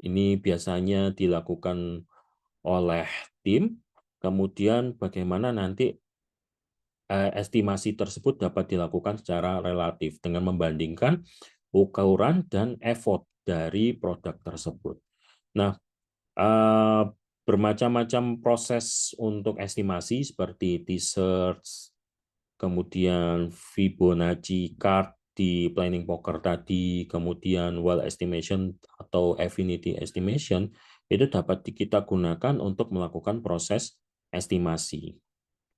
Ini biasanya dilakukan oleh tim, kemudian bagaimana nanti estimasi tersebut dapat dilakukan secara relatif dengan membandingkan ukuran dan effort dari produk tersebut. Nah, bermacam-macam proses untuk estimasi seperti T-search, kemudian Fibonacci chart di planning poker tadi, kemudian well estimation atau affinity estimation itu dapat kita gunakan untuk melakukan proses estimasi.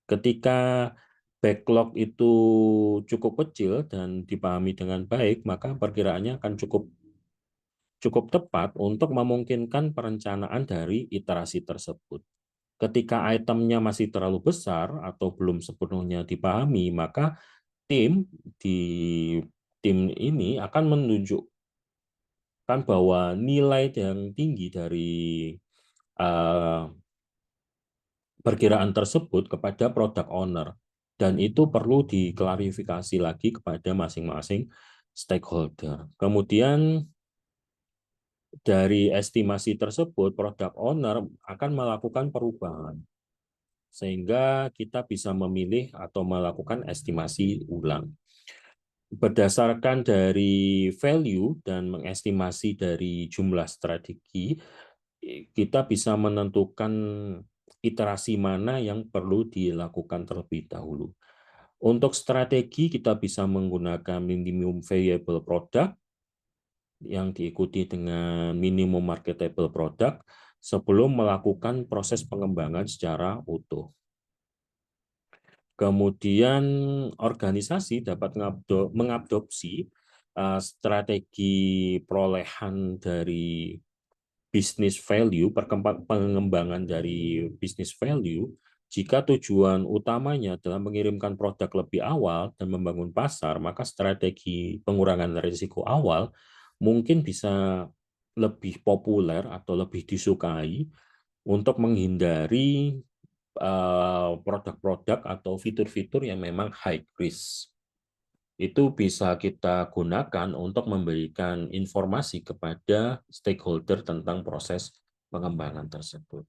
Ketika backlog itu cukup kecil dan dipahami dengan baik, maka perkiraannya akan cukup tepat untuk memungkinkan perencanaan dari iterasi tersebut. Ketika itemnya masih terlalu besar atau belum sepenuhnya dipahami, maka tim di tim ini akan menunjukkan bahwa nilai yang tinggi dari perkiraan tersebut kepada product owner, dan itu perlu diklarifikasi lagi kepada masing-masing stakeholder. Kemudian dari estimasi tersebut, product owner akan melakukan perubahan, sehingga kita bisa memilih atau melakukan estimasi ulang. Berdasarkan dari value dan mengestimasi dari jumlah strategi, kita bisa menentukan iterasi mana yang perlu dilakukan terlebih dahulu. Untuk strategi, kita bisa menggunakan minimum viable product yang diikuti dengan minimum marketable product sebelum melakukan proses pengembangan secara utuh. Kemudian organisasi dapat mengadopsi strategi perolehan dari business value, pengembangan dari business value, jika tujuan utamanya adalah mengirimkan produk lebih awal dan membangun pasar, maka strategi pengurangan risiko awal mungkin bisa lebih populer atau lebih disukai untuk menghindari produk-produk atau fitur-fitur yang memang high risk. Itu bisa kita gunakan untuk memberikan informasi kepada stakeholder tentang proses pengembangan tersebut.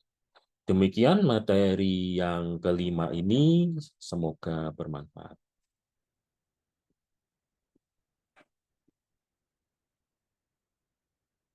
Demikian materi yang kelima ini, semoga bermanfaat.